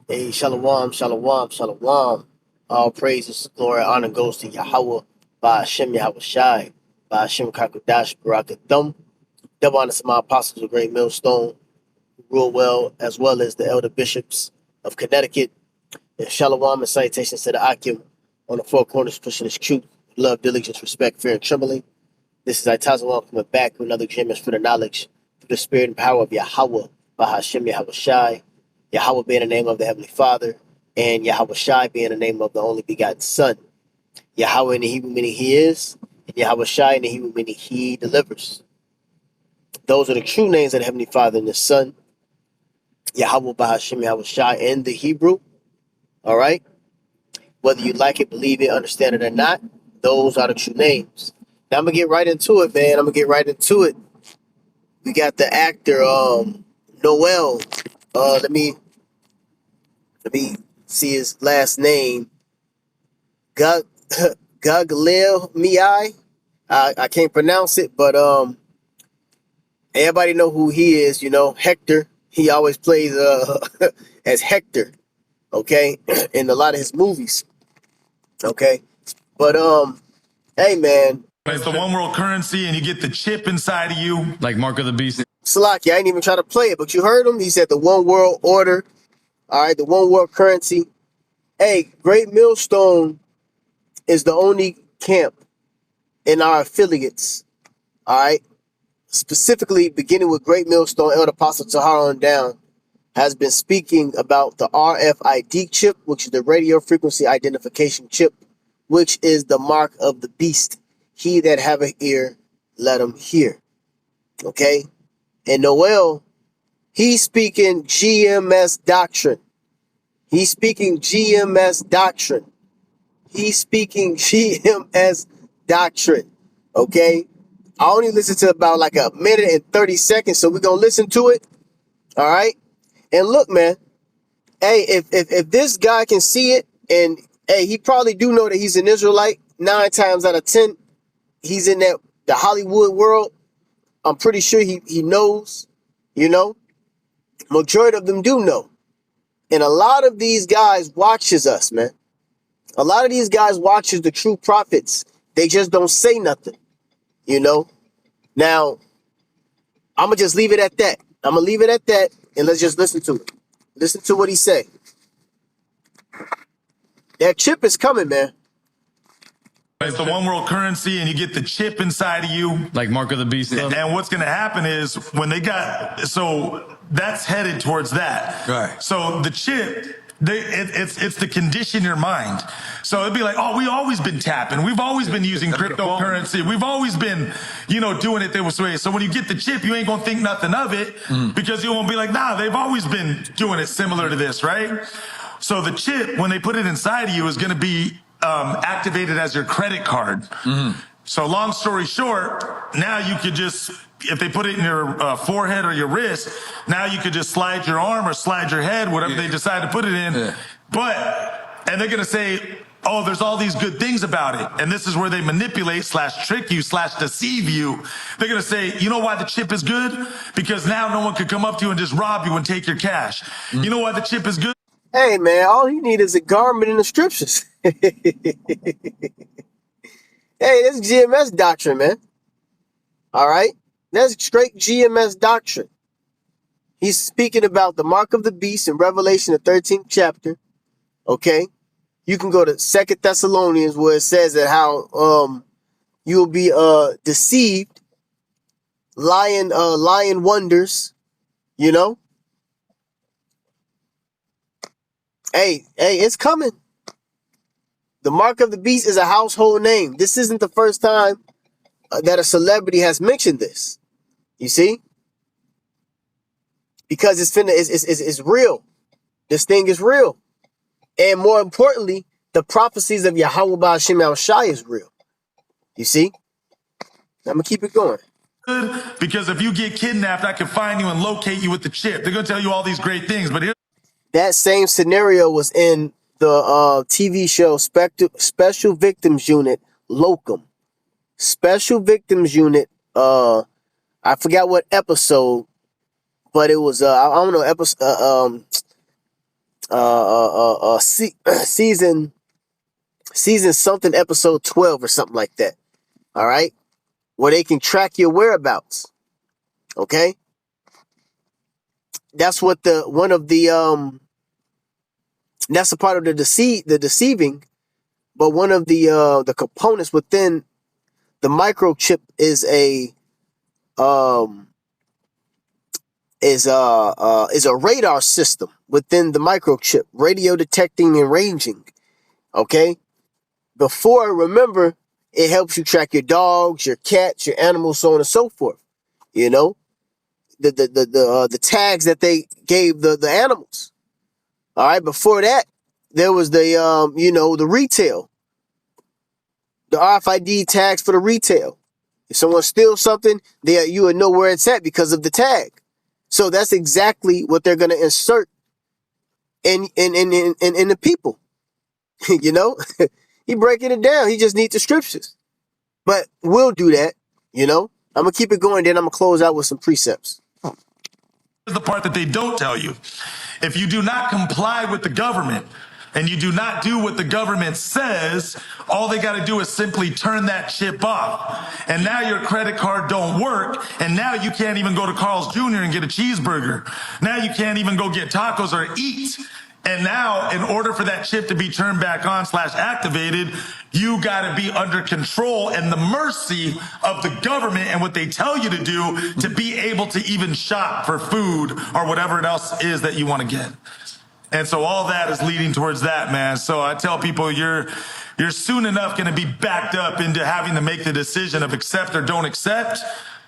Hey, shalom, shalom, shalom. All praises, glory, honor goes to Yahweh, by Hashem Yahweh Shai, by Hashem Kakadash, Barakathum. Double honor to my apostles of Great Millstone, who rule as well as the elder bishops of Connecticut. And shalom and salutations to the Akim on the four corners, pushing his truth, love, diligence, respect, fear, and trembling. This is Itazalon coming back with another GMS for the knowledge, through the spirit and power of Yahweh, by Hashem Yahweh Shai. Yahweh being the name of the Heavenly Father, and Yahweh Shai being the name of the only begotten Son. Yahweh in the Hebrew meaning He is, and Yahweh Shai in the Hebrew meaning He delivers. Those are the true names of the Heavenly Father and the Son. Yahweh by Hashem Yahweh Shai in the Hebrew. All right? Whether you like it, believe it, understand it or not, those are the true names. Now I'm going to get right into it, man. I'm going to get right into it. We got the actor, Noel. Let me see his last name. Gugliemi. I can't pronounce it, but everybody know who he is. You know, Hector. He always plays as Hector. Okay, in a lot of his movies. Okay, but hey man, It's the one world currency, and you get the chip inside of you, like Mark of the Beast. Salaki, I ain't even try to play it, but you heard him. He said the one world order. All right, the one world currency. Hey, Great Millstone is the only camp in our affiliates. All right, specifically beginning with Great Millstone, Elder Apostle Tahar on down, has been speaking about the RFID chip, which is the radio frequency identification chip, which is the mark of the beast. He that have an ear, let him hear. Okay? And Noel, he's speaking GMS Doctrine. He's speaking GMS Doctrine. He's speaking GMS Doctrine. Okay? I only listened to about like a minute and 30 seconds, so we're going to listen to it. All right? And look, man, hey, if this guy can see it, and hey, he probably do know that he's an Israelite. 9 times out of 10, he's in the Hollywood world. I'm pretty sure he knows, you know. Majority of them do know. And a lot of these guys watches us, man. A lot of these guys watches the true prophets. They just don't say nothing, you know. Now, I'm going to just leave it at that. I'm going to leave it at that, and let's just listen to it. Listen to what he say. That chip is coming, man. It's the one world currency, and you get the chip inside of you, like Mark of the Beast. And what's going to happen is when they so that's headed towards that. Right. So the chip, it's to condition your mind. So it'd be like, oh, we've always been tapping. We've always been using cryptocurrency. We've always been, doing it this way. So when you get the chip, you ain't going to think nothing of it because you won't be like, nah, they've always been doing it similar to this, right? So the chip, when they put it inside of you, is going to be activated as your credit card. So long story short, now you could just, if they put it in your forehead or your wrist, now you could just slide your arm or slide your head, whatever they decide to put it in. And they're going to say, oh, there's all these good things about it. And this is where they manipulate / trick you / deceive you. They're going to say, you know why the chip is good? Because now no one could come up to you and just rob you and take your cash. You know why the chip is good? Hey, man, all he need is a garment in the scriptures. Hey, that's GMS Doctrine, man. All right? That's straight GMS Doctrine. He's speaking about the mark of the beast in Revelation, the 13th chapter. Okay? You can go to 2 Thessalonians where it says that how you'll be deceived, lying wonders, you know? Hey, it's coming. The mark of the beast is a household name. This isn't the first time that a celebrity has mentioned this. You see? Because it's real. This thing is real. And more importantly, the prophecies of Yahweh Ba'Shem Shai is real. You see? I'm going to keep it going. Because if you get kidnapped, I can find you and locate you with the chip. They're going to tell you all these great things, but that same scenario was in the TV show Special Victims Unit Locum. Special Victims Unit, I forgot what episode, but it was I don't know, episode season something, episode 12 or something like that. All right, where they can track your whereabouts. Okay, that's what that's a part of the deceiving. But one of the components within the microchip is a radar system within the microchip, radio detecting and ranging. Okay, before, remember, it helps you track your dogs, your cats, your animals, so on and so forth. You know, the tags that they gave the animals. All right, before that, there was the retail, the RFID tags for the retail. If someone steals something, you would know where it's at because of the tag. So that's exactly what they're going to insert in the people. You know, he breaking it down. He just needs the scriptures. But we'll do that. You know, I'm gonna keep it going. Then I'm gonna close out with some precepts. Here's the part that they don't tell you. If you do not comply with the government and you do not do what the government says, all they got to do is simply turn that chip off. And now your credit card don't work. And now you can't even go to Carl's Jr. and get a cheeseburger. Now you can't even go get tacos or eat. And now, in order for that chip to be turned back on / activated, you got to be under control and the mercy of the government and what they tell you to do to be able to even shop for food or whatever else is that you want to get. And so all that is leading towards that, man. So I tell people you're soon enough going to be backed up into having to make the decision of accept or don't accept.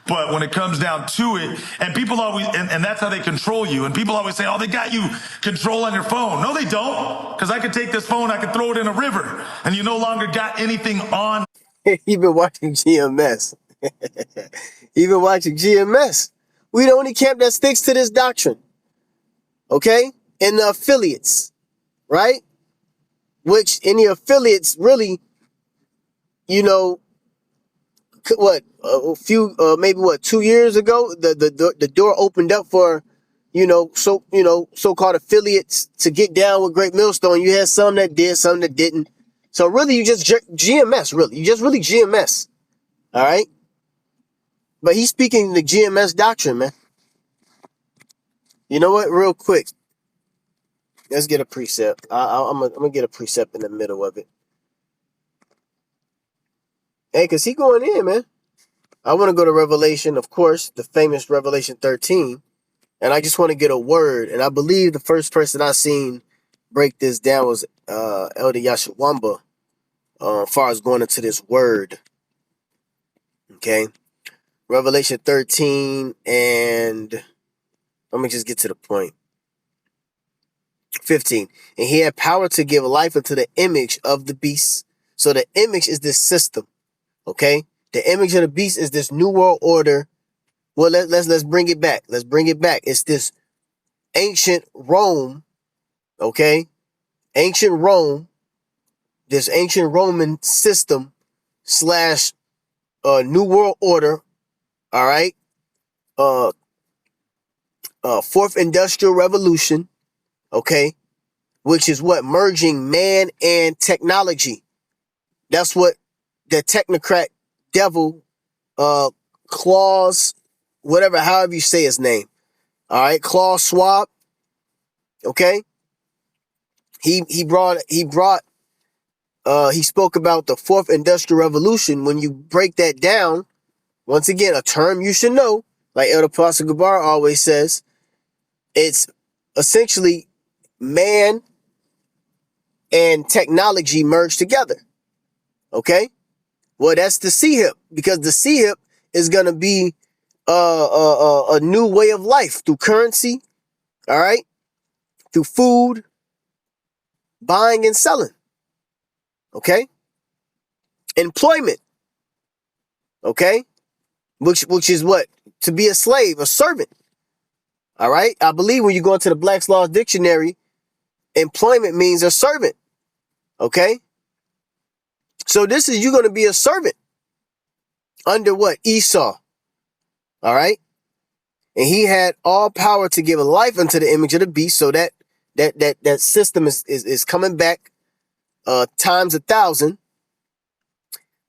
But when it comes down to it, and people always, and that's how they control you. And people always say, oh, they got you control on your phone. No, they don't. Because I could take this phone, I could throw it in a river, and you no longer got anything on. You've been watching GMS. You've been watching GMS. We the only camp that sticks to this doctrine. Okay? And the affiliates. Right? Which any affiliates really, you know, maybe 2 years ago, the door opened up for, so-called affiliates to get down with Great Millstone. You had some that did, some that didn't. So really, you just GMS, really. You just really GMS. All right? But he's speaking the GMS doctrine, man. You know what? Real quick. Let's get a precept. I'm gonna get a precept in the middle of it. Hey, because he going in, man. I want to go to Revelation, of course, the famous Revelation 13. And I just want to get a word. And I believe the first person I seen break this down was Elder Yashawamba, as far as going into this word. Okay. Revelation 13, and let me just get to the point. 15. And he had power to give life unto the image of the beast. So the image is this system. Okay. The image of the beast is this new world order. Well, let's bring it back. Let's bring it back. It's this ancient Rome. Okay. Ancient Rome. This ancient Roman system / new world order. All right. Fourth industrial revolution. Okay. Which is what? Merging man and technology. That's what the technocrat devil, Klaus, whatever, however you say his name. All right. Klaus Schwab. Okay. He spoke about the fourth industrial revolution. When you break that down, once again, a term you should know, like Elder Pastor Gabar always says, it's essentially man and technology merged together. Okay? Well, that's the C-hip, because the C-hip is going to be a new way of life through currency, all right? Through food, buying and selling. Okay? Employment. Okay? Which is what? To be a slave, a servant. All right? I believe when you go into the Black's Law Dictionary, employment means a servant. Okay? So this is, you're going to be a servant. Under what? Esau. All right? And he had all power to give life unto the image of the beast, so that that system is coming back times 1,000.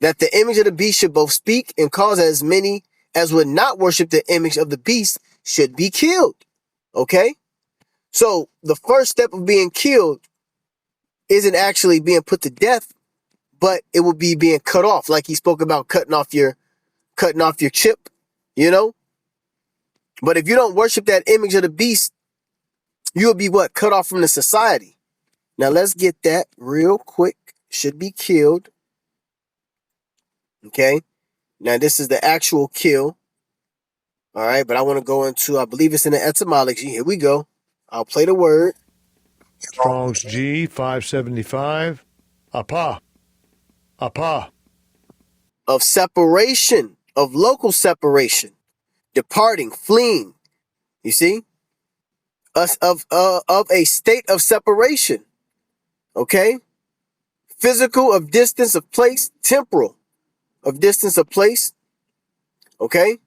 That the image of the beast should both speak and cause as many as would not worship the image of the beast should be killed. Okay? So the first step of being killed isn't actually being put to death, but it will be being cut off. Like he spoke about cutting off your chip, you know? But if you don't worship that image of the beast, you'll be what? Cut off from the society. Now let's get that real quick. Should be killed. Okay? Now this is the actual kill. All right, but I want to go into, I believe it's in the etymology. Here we go. I'll play the word. Strong's G 575. Apa. Of separation, of local separation, departing, fleeing. You see? Of a state of separation. Okay? Physical, of distance, of place. Temporal, of distance, of place. Okay?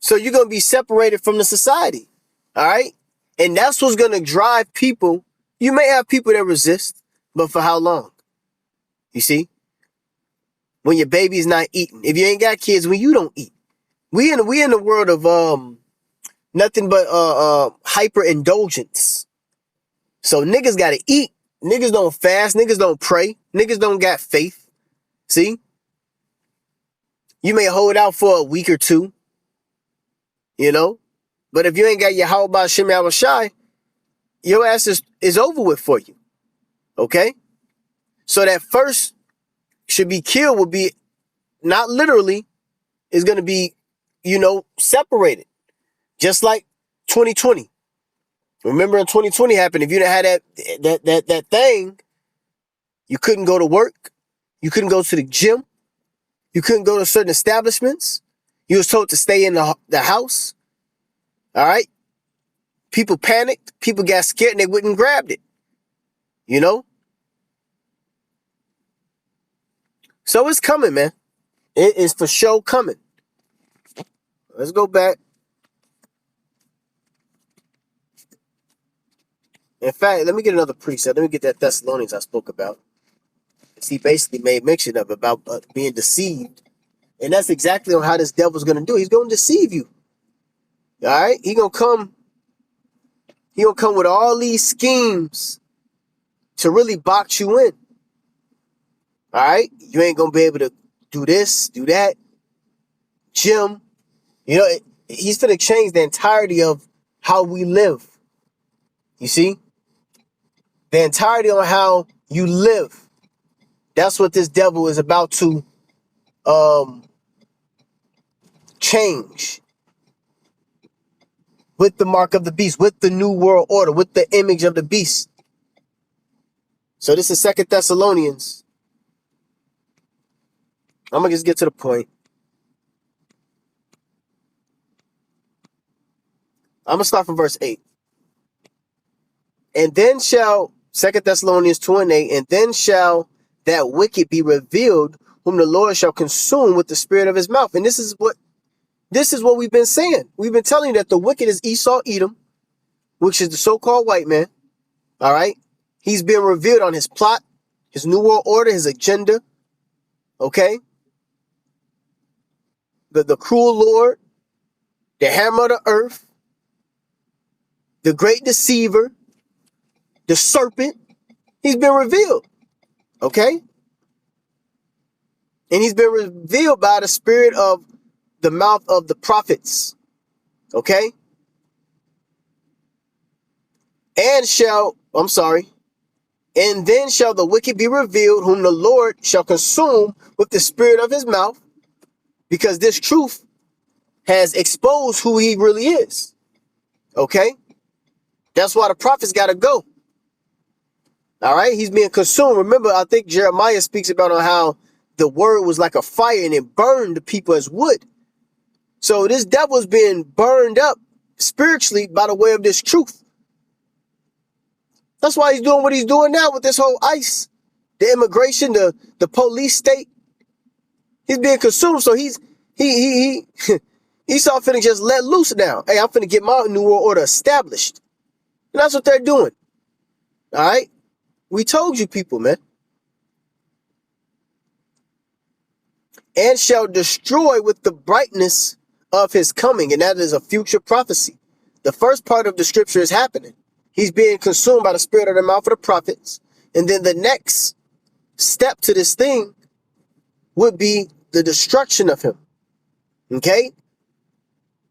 So you're going to be separated from the society. All right? And that's what's going to drive people. You may have people that resist, but for how long? You see? When your baby's not eating. If you ain't got kids, when you don't eat. We in the world of nothing but hyper indulgence. So niggas got to eat. Niggas don't fast. Niggas don't pray. Niggas don't got faith. See? You may hold out for a week or two. You know? But if you ain't got your how about Shem Shy, your ass is over with for you. Okay? So that first should be killed would be not literally, is going to be, separated. Just like 2020. Remember in 2020 happened, if you didn't have that thing, you couldn't go to work. You couldn't go to the gym. You couldn't go to certain establishments. You was told to stay in the house. All right? People panicked. People got scared and they wouldn't grab it. You know? So it's coming, man. It is for sure coming. Let's go back. In fact, let me get another precept. Let me get that Thessalonians I spoke about. He basically made mention of about being deceived. And that's exactly on how this devil's going to do. He's going to deceive you. All right? He going to come with all these schemes to really box you in. All right? You ain't going to be able to do this, do that. Gym. He's going to change the entirety of how we live. You see? The entirety on how you live. That's what this devil is about to change. With the mark of the beast, with the new world order, with the image of the beast. So this is 2 Thessalonians. I'm going to just get to the point. I'm going to start from verse 8. And then shall, 2 Thessalonians 2:8, and then shall that wicked be revealed, whom the Lord shall consume with the spirit of his mouth. And this is what we've been saying. We've been telling you that the wicked is Esau, Edom, which is the so-called white man. All right? He's been revealed on his plot, his new world order, his agenda. Okay? The cruel Lord, the hammer of the earth, the great deceiver, the serpent. He's been revealed. Okay? And he's been revealed by the spirit of the mouth of the prophets. Okay? And then shall the wicked be revealed, whom the Lord shall consume with the spirit of his mouth, because this truth has exposed who he really is. Okay? That's why the prophets got to go. All right? He's being consumed. Remember, I think Jeremiah speaks about on how the word was like a fire and it burned the people as wood. So this devil's being burned up spiritually by the way of this truth. That's why he's doing what he's doing now with this whole ICE, the immigration, the police state. He's being consumed. So he's Esau finna just let loose now. Hey, I'm finna get my new world order established. And that's what they're doing. All right? We told you people, man. And shall destroy with the brightness of his coming. And that is a future prophecy. The first part of the scripture is happening. He's being consumed by the spirit of the mouth of the prophets. And then the next step to this thing would be the destruction of him. Okay?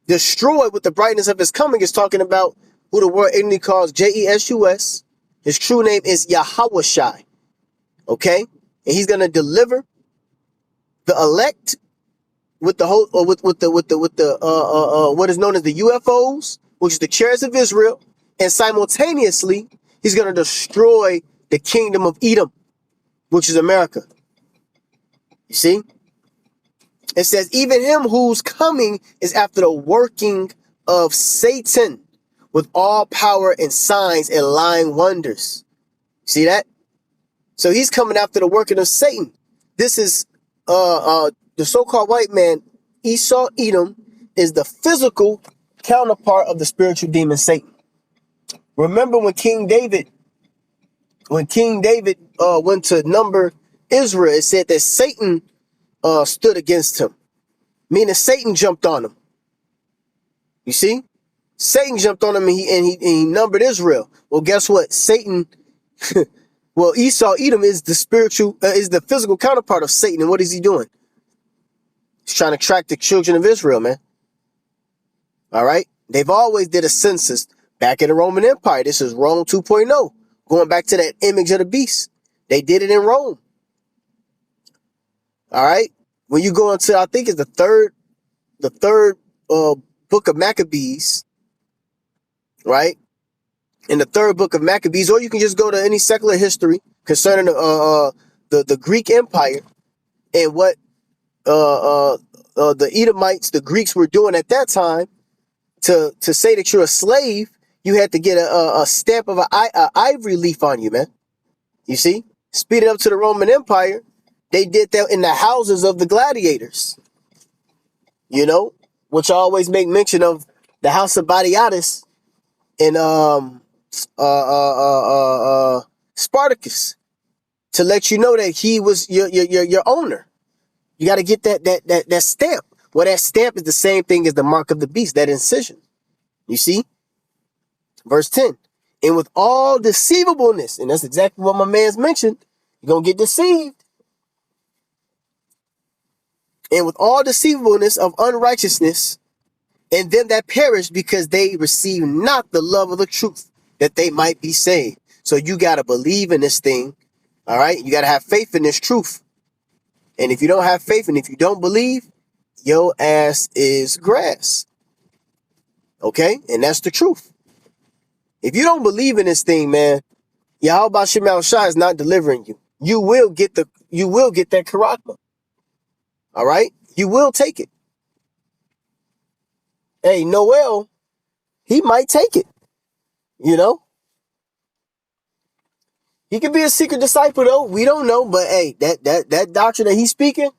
Destroyed with the brightness of his coming is talking about who the world ignorantly calls Jesus. His true name is Yahawashai. Okay? And he's going to deliver the elect with the whole, or with the what is known as the UFOs, which is the chariots of Israel, and simultaneously he's going to destroy the kingdom of Edom, which is America. You see, it says even him whose coming is after the working of Satan with all power and signs and lying wonders. See that? So he's coming after the working of Satan. This is the so-called white man, Esau Edom, is the physical counterpart of the spiritual demon Satan. Remember when King David went to number Israel, it said that Satan stood against him, meaning Satan jumped on him. You see, Satan jumped on him and he numbered Israel. Well, guess what? Satan, well, Esau Edom is the physical counterpart of Satan, and what is he doing? He's trying to track the children of Israel, man. All right. They've always did a census back in the Roman Empire. This is Rome 2.0, going back to that image of the beast. They did it in Rome. All right. When you go into, I think it's the third book of Maccabees, right? In the third book of Maccabees, or you can just go to any secular history concerning the Greek Empire and what the Edomites, the Greeks, were doing at that time. To say that you're a slave, you had to get a stamp of an ivory leaf on you, man. You see? Speed it up to the Roman Empire. They did that in the houses of the gladiators. You know? Which I always make mention of the house of Batiatus and Spartacus. To let you know that he was your owner. You got to get that stamp. Well, that stamp is the same thing as the mark of the beast, that incision. You see? Verse 10. And with all deceivableness, and that's exactly what my man's mentioned, you're going to get deceived. And with all deceivableness of unrighteousness, and them that perish because they receive not the love of the truth, that they might be saved. So you got to believe in this thing. All right? You got to have faith in this truth. And if you don't have faith and if you don't believe, your ass is grass. Okay? And that's the truth. If you don't believe in this thing, man, Yahweh Shemel Shai is not delivering you. You will get that Karakma. All right? You will take it. Hey, Noel, he might take it. You know? He could be a secret disciple, though. We don't know. But hey, that doctrine that he's speaking,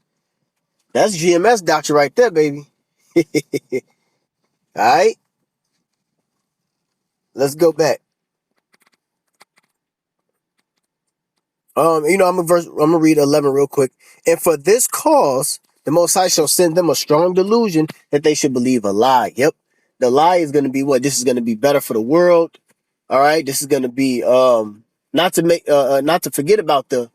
that's GMS doctrine right there, baby. All right? Let's go back. I'm gonna read 11 real quick. And for this cause, the Most High shall send them a strong delusion that they should believe a lie. Yep. The lie is gonna be what? This is gonna be better for the world. All right. This is gonna be not to forget about the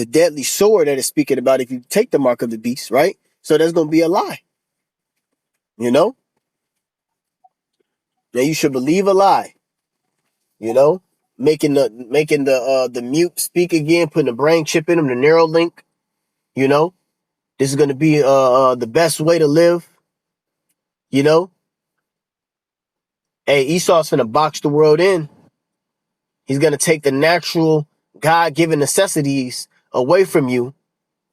deadly sword that is speaking about if you take the mark of the beast, right? So there's gonna be a lie. You know? Now you should believe a lie. You know? Making the mute speak again, putting a brain chip in them, the neural link. You know, this is going to be the best way to live. You know, hey, Esau's going to box the world in. He's going to take the natural God-given necessities away from you.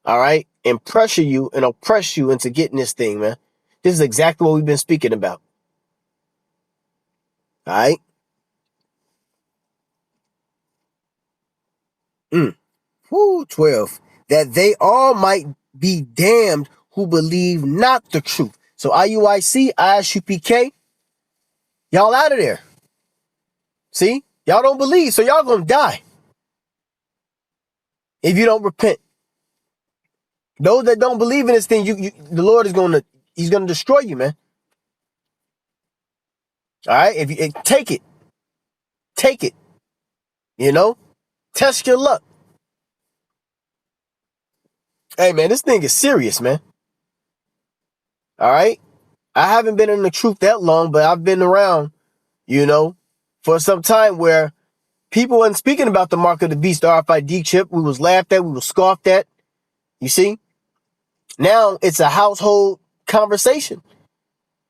All right, and pressure you and oppress you into getting this thing, man. This is exactly what we've been speaking about. All right. 12. That they all might be damned who believe not the truth. So IUIC, ISUPK, y'all out of there. See? Y'all don't believe, so y'all gonna die if you don't repent. Those that don't believe in this thing, the Lord is He's gonna destroy you, man. All right, if you take it, you know, test your luck. Hey, man, this thing is serious, man. All right, I haven't been in the truth that long, but I've been around, you know, for some time where people weren't speaking about the mark of the beast, the RFID chip. We was laughed at, we was scoffed at. You see, now it's a household conversation.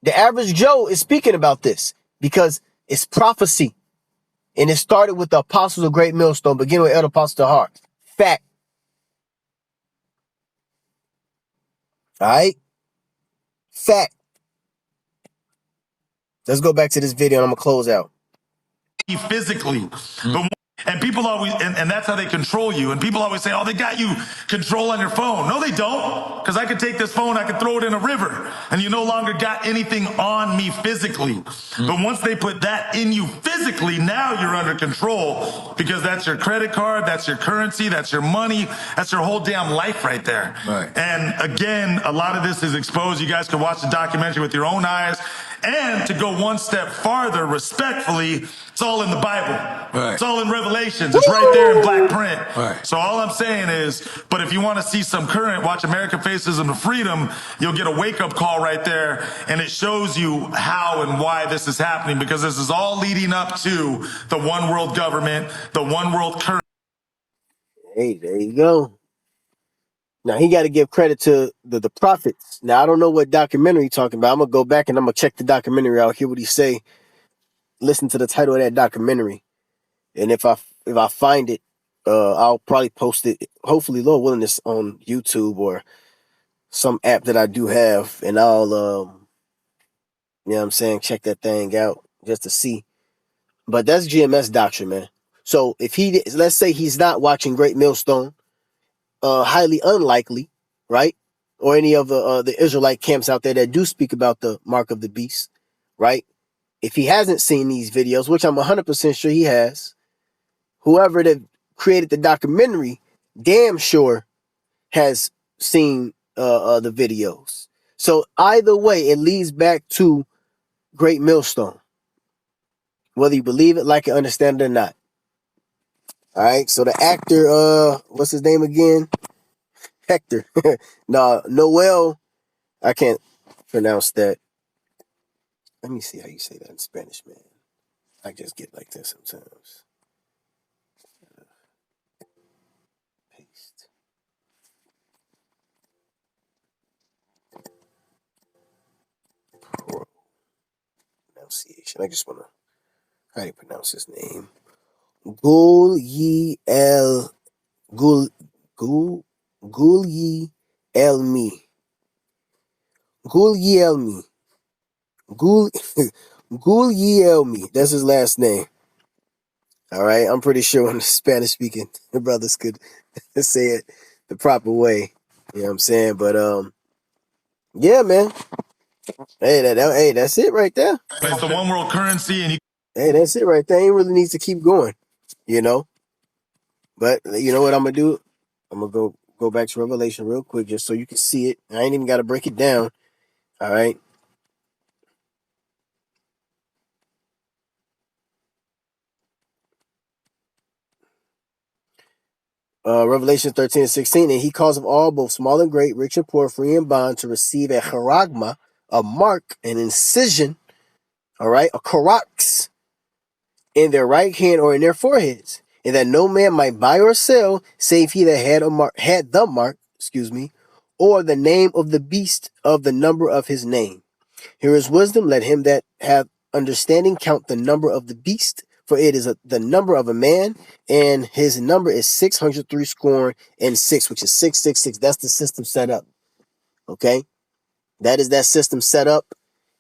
The average Joe is speaking about this because it's prophecy. And it started with the apostles of Great Millstone, beginning with Elder Apostle Hart. Fact. All right? Fact. Let's go back to this video and I'm going to close out. Physically. And people always, and that's how they control you. And people always say, oh, they got you control on your phone. No, they don't. Because I could take this phone, I could throw it in a river, and you no longer got anything on me physically. But once they put that in you physically, now you're under control, because that's your credit card, that's your currency, that's your money, that's your whole damn life right there. Right. And again, a lot of this is exposed. You guys can watch the documentary with your own eyes. And to go one step farther, respectfully, it's all in the Bible. Right. It's all in Revelations. It's right there in black print. Right. So all I'm saying is, but if you want to see some current, watch American Faces into Freedom. You'll get a wake-up call right there, and it shows you how and why this is happening, because this is all leading up to the one world government, the one world currency. Hey, there you go. Now, he got to give credit to the prophets. Now, I don't know what documentary he's talking about. I'm going to go back and I'm going to check the documentary out, hear what he say, listen to the title of that documentary. And if I find it, I'll probably post it, hopefully, Lord willing, this on YouTube or some app that I do have. And I'll, you know what I'm saying, check that thing out just to see. But that's GMS Doctrine, man. So if let's say he's not watching Great Millstone, highly unlikely, right? Or any of the Israelite camps out there that do speak about the mark of the beast, right? If he hasn't seen these videos, which I'm 100% sure he has, whoever that created the documentary, damn sure has seen the videos. So either way, it leads back to Great Millstone, whether you believe it, like it, understand it or not. All right. So the actor, what's his name again? Hector. No, Noel. I can't pronounce that. Let me see how you say that in Spanish, man. I just get like that sometimes. Paste. Pronunciation. I just want to, how do you pronounce his name? Guglielmi. Guglielmi. Guglielmi. That's his last name. All right. I'm pretty sure when the Spanish speaking brothers could say it the proper way. You know what I'm saying? But yeah, man. Hey, that's it right there. It's the one world currency, and hey, that's it right there. Ain't really needs to keep going, you know. But you know what I'm gonna do? I'm gonna go back to Revelation real quick just so you can see it. I ain't even gotta break it down. All right. Revelation 13:16, and he caused of all, both small and great, rich and poor, free and bond, to receive a charagma, a mark, an incision, all right, a karax, in their right hand or in their foreheads, and that no man might buy or sell, save he that had the mark, or the name of the beast of the number of his name. Here is wisdom. Let him that have understanding count the number of the beast, for it is the number of a man, and his number is 603 score and 6, which is 666. That's the system set up. Okay, that is that system set up.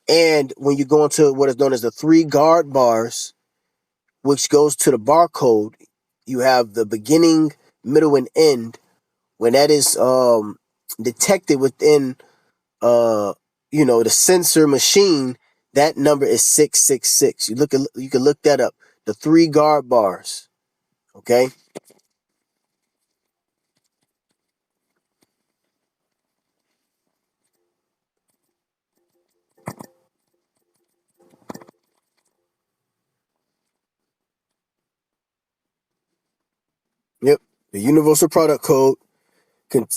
And when you go into what is known as the 3 guard bars, which goes to the barcode, you have the beginning, middle, and end. When that is detected within the sensor machine, That number is 666. You can look that up. The 3 guard bars. Okay? Yep. The Universal Product Code.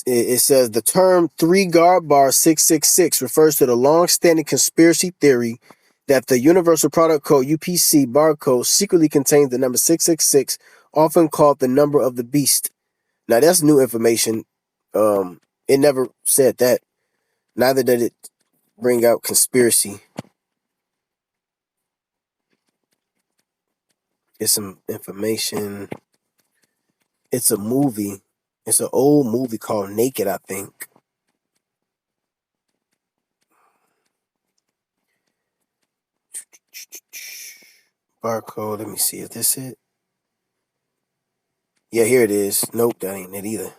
It says the term 3 guard bar 666 refers to the long-standing conspiracy theory that the Universal Product Code UPC barcode secretly contains the number 666, often called the number of the beast. Now that's new information. It never said that. Neither did it bring out conspiracy. It's some information. It's a movie. It's an old movie called Naked, I think. Barcode. Let me see. Is this it? Yeah, here it is. Nope, that ain't it either.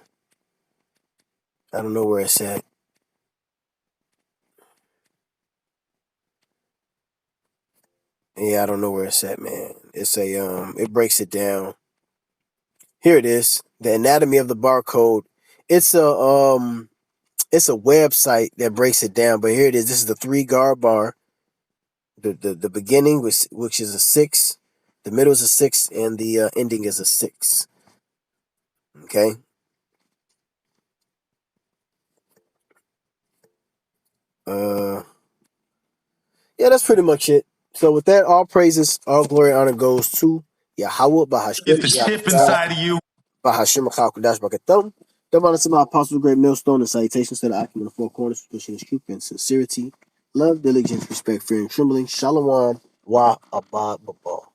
I don't know where it's at. Yeah, I don't know where it's at, man. It's a it breaks it down. Here it is. The anatomy of the barcode. It's a website that breaks it down, but here it is. This is the 3 guard bar. The beginning which is a 6, the middle is a 6, and the ending is a 6. Okay. Yeah, that's pretty much it. So with that, all praises, all glory, honor goes to Yahweh Bahashim. Get the chip inside of you. Bahashim Chakadash Bakathum. The honor to my apostle, great millstone, and salutations to the acumen of 4 corners, pushing his truth and sincerity, love, diligence, respect, fear, and trembling. Shalom, wa abad babal.